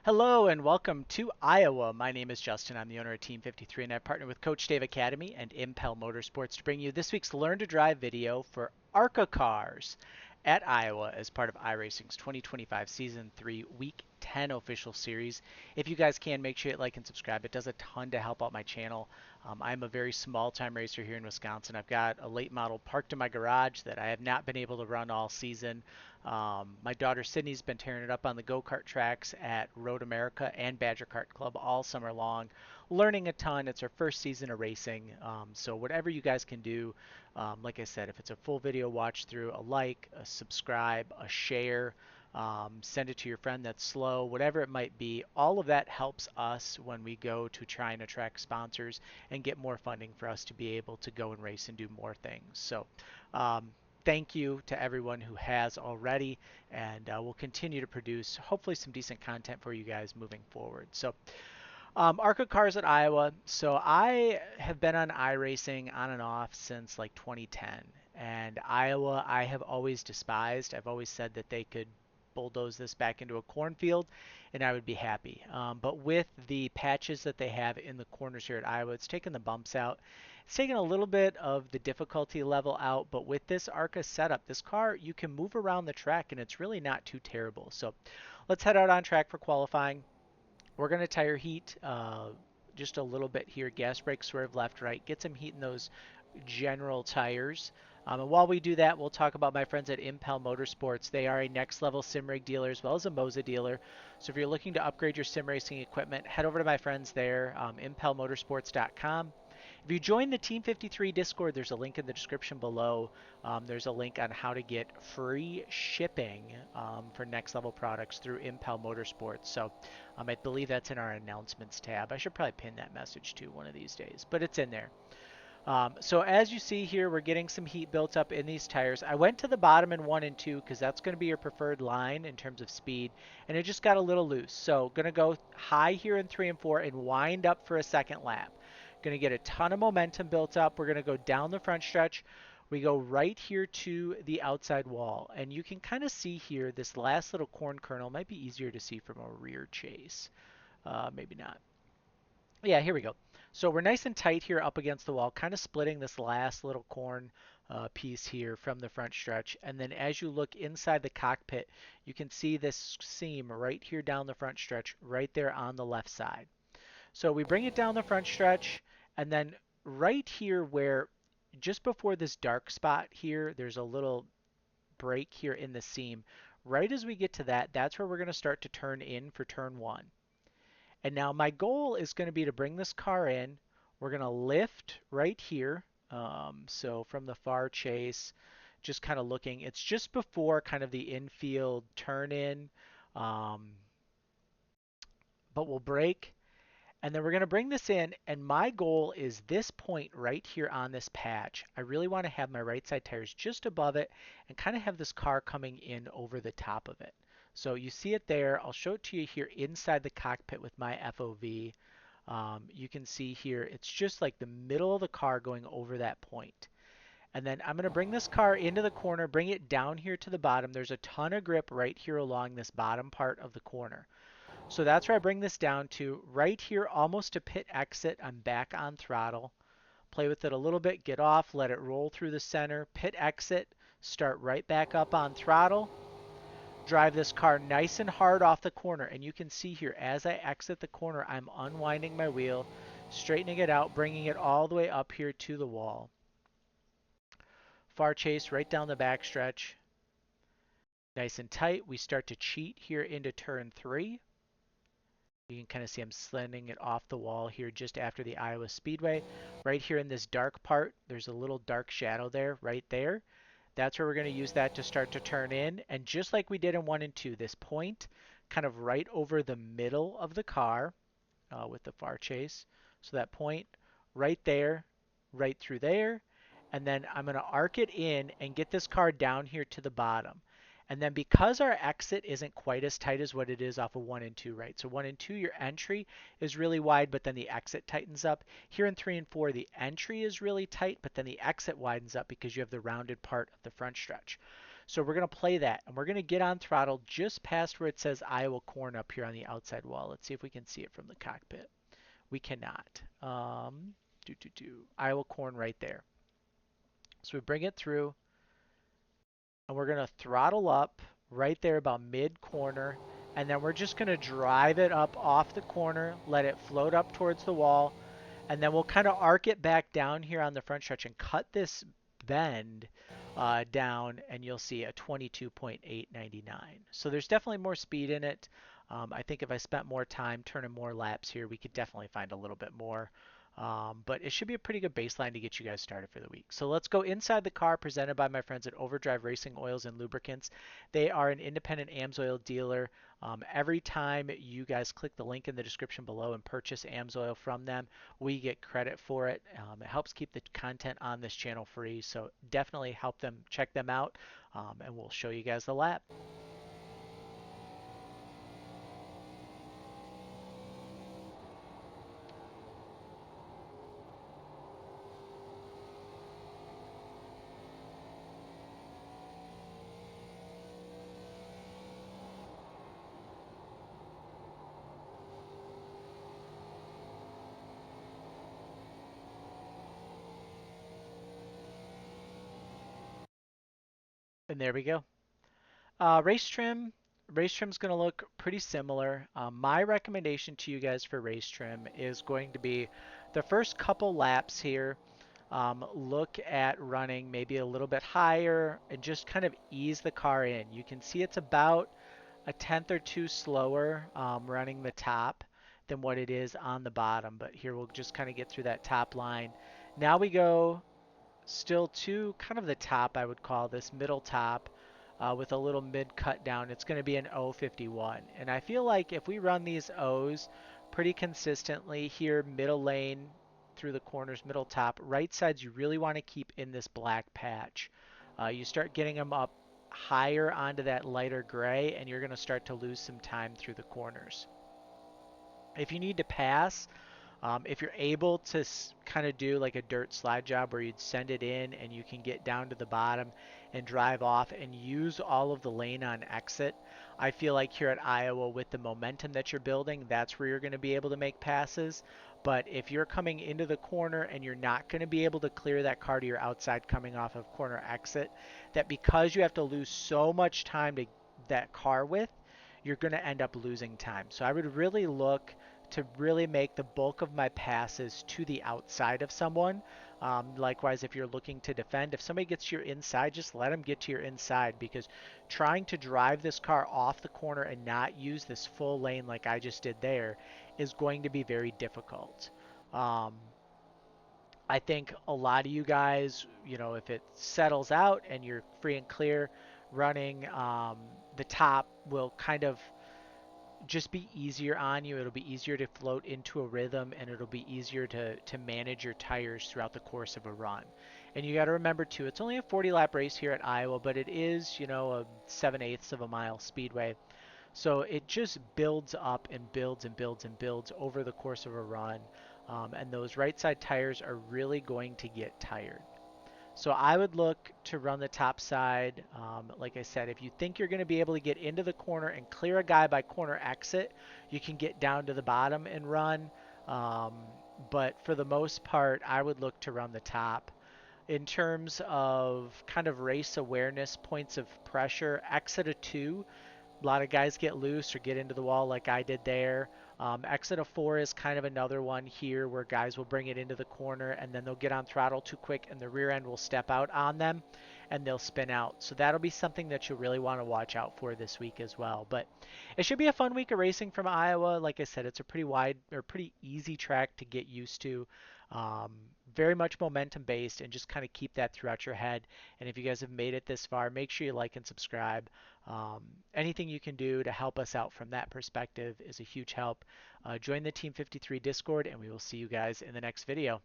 Hello and welcome to Iowa. My name is Justin. I'm the owner of Team 53 and I partner with Coach Dave Academy and Impel Motorsports to bring you this week's Learn to Drive video for ARCA Cars at Iowa as part of iRacing's 2025 Season 3 Week 10 official series. If you guys can, make sure you like and subscribe. It does a ton to help out my channel. I'm a very small time racer here in Wisconsin. I've got a late model parked in my garage that I have not been able to run all season. My daughter Sydney's been tearing it up on the go-kart tracks at Road America and Badger Kart Club all summer long, learning a ton. It's her first season of racing, so whatever you guys can do, like I said, if it's a full video watch through, a like, a subscribe, a share, send it to your friend that's slow, whatever it might be, all of that helps us when we go to try and attract sponsors and get more funding for us to be able to go and race and do more things. So thank you to everyone who has already, and we'll continue to produce hopefully some decent content for you guys moving forward. So, ARCA Cars at Iowa. So I have been on iRacing on and off since like 2010, and Iowa I have always despised. I've always said that they could bulldoze this back into a cornfield, and I would be happy. But with the patches that they have in the corners here at Iowa, it's taken the bumps out. It's taken a little bit of the difficulty level out, but with this ARCA setup, this car, you can move around the track, and it's really not too terrible. So let's head out on track for qualifying. We're going to tire heat just a little bit here. Gas brake swerve left, right. Get some heat in those general tires. And while we do that, we'll talk about my friends at Impel Motorsports. They are a next level sim rig dealer as well as a Moza dealer. So if you're looking to upgrade your sim racing equipment, head over to my friends there, impelmotorsports.com. If you join the Team 53 Discord, there's a link in the description below. There's a link on how to get free shipping for next level products through Impel Motorsports. So I believe that's in our announcements tab. I should probably pin that message too one of these days, but it's in there. So as you see here, we're getting some heat built up in these tires. I went to the bottom in 1 and 2 because that's going to be your preferred line in terms of speed, and it just got a little loose. So going to go high here in 3 and 4 and wind up for a second lap. Going to get a ton of momentum built up. We're going to go down the front stretch. We go right here to the outside wall, and you can kind of see here this last little corn kernel. Might be easier to see from a rear chase. Maybe not. Yeah, here we go. So we're nice and tight here up against the wall, kind of splitting this last little corn piece here from the front stretch. And then as you look inside the cockpit, you can see this seam right here down the front stretch, right there on the left side. So we bring it down the front stretch, and then right here where just before this dark spot here, there's a little break here in the seam. Right as we get to that, that's where we're going to start to turn in for turn 1. And now my goal is going to be to bring this car in. We're going to lift right here. So from the far chase, just kind of looking, it's just before kind of the infield turn in. Um, but we'll brake. And then we're going to bring this in, and my goal is this point right here on this patch. I really want to have my right side tires just above it and kind of have this car coming in over the top of it. So you see it there. I'll show it to you here inside the cockpit with my FOV. You can see here, it's just like the middle of the car going over that point. And then I'm going to bring this car into the corner, bring it down here to the bottom. There's a ton of grip right here along this bottom part of the corner. So that's where I bring this down to. Right here, almost to pit exit, I'm back on throttle. Play with it a little bit, get off, let it roll through the center, pit exit, start right back up on throttle. Drive this car nice and hard off the corner, and you can see here as I exit the corner, I'm unwinding my wheel, straightening it out, bringing it all the way up here to the wall. Far chase right down the backstretch. Nice and tight. We start to cheat here into turn 3. You can kind of see I'm sliding it off the wall here just after the Iowa Speedway. Right here in this dark part, there's a little dark shadow there, right there. That's where we're going to use that to start to turn in. And just like we did in 1 and 2, this point kind of right over the middle of the car with the far chase. So that point right there, right through there. And then I'm going to arc it in and get this car down here to the bottom. And then because our exit isn't quite as tight as what it is off of 1 and 2, right? So 1 and 2, your entry is really wide, but then the exit tightens up. Here in 3 and 4, the entry is really tight, but then the exit widens up because you have the rounded part of the front stretch. So we're going to play that, and we're going to get on throttle just past where it says Iowa corn up here on the outside wall. Let's see if we can see it from the cockpit. We cannot. Iowa corn right there. So we bring it through, and we're going to throttle up right there about mid corner, and then we're just going to drive it up off the corner, let it float up towards the wall, and then we'll kind of arc it back down here on the front stretch and cut this bend down, and you'll see a 22.899. So there's definitely more speed in it. I think if I spent more time turning more laps here, we could definitely find a little bit more. But it should be a pretty good baseline to get you guys started for the week. So let's go inside the car, presented by my friends at Overdrive Racing Oils and Lubricants. They are an independent AMSOIL dealer. Every time you guys click the link in the description below and purchase AMSOIL from them, we get credit for it. It helps keep the content on this channel free, so definitely help them check them out, and we'll show you guys the lap. And there we go. Race trim. Race trim's going to look pretty similar. My recommendation to you guys for race trim is going to be the first couple laps here. Look at running maybe a little bit higher and just kind of ease the car in. You can see it's about a tenth or two slower running the top than what it is on the bottom. But here we'll just kind of get through that top line. Now we go still to kind of the top, I would call this middle top, with a little mid cut down. It's going to be an 051. And I feel like if we run these O's pretty consistently here, middle lane through the corners, middle top, right sides you really want to keep in this black patch. You start getting them up higher onto that lighter gray, and you're going to start to lose some time through the corners. If you need to pass, if you're able to kind of do like a dirt slide job where you'd send it in and you can get down to the bottom and drive off and use all of the lane on exit, I feel like here at Iowa with the momentum that you're building, that's where you're going to be able to make passes. But if you're coming into the corner and you're not going to be able to clear that car to your outside coming off of corner exit, that because you have to lose so much time to that car with, you're going to end up losing time. So I would really look to really make the bulk of my passes to the outside of someone. Likewise, if you're looking to defend, if somebody gets to your inside, just let them get to your inside, because trying to drive this car off the corner and not use this full lane like I just did there is going to be very difficult. Um, I think a lot of you guys, if it settles out and you're free and clear running, the top will kind of just be easier on you. It'll be easier to float into a rhythm, and it'll be easier to manage your tires throughout the course of a run. And you got to remember too, it's only a 40 lap race here at Iowa, but it is, a 7/8 of a mile speedway. So it just builds up and builds and builds and builds over the course of a run. And those right side tires are really going to get tired. So I would look to run the top side. Like I said, if you think you're going to be able to get into the corner and clear a guy by corner exit, you can get down to the bottom and run. Um, but for the most part, I would look to run the top. In terms of kind of race awareness, points of pressure, exit a 2. A lot of guys get loose or get into the wall like I did there. Exit of 4 is kind of another one here where guys will bring it into the corner and then they'll get on throttle too quick and the rear end will step out on them and they'll spin out. So that'll be something that you'll really want to watch out for this week as well. But it should be a fun week of racing from Iowa. Like I said, it's a pretty wide or pretty easy track to get used to. Um, very much momentum based, and just kind of keep that throughout your head. And if you guys have made it this far, make sure you like and subscribe. Um, Anything you can do to help us out from that perspective is a huge help. Join the Team 53 Discord, and we will see you guys in the next video.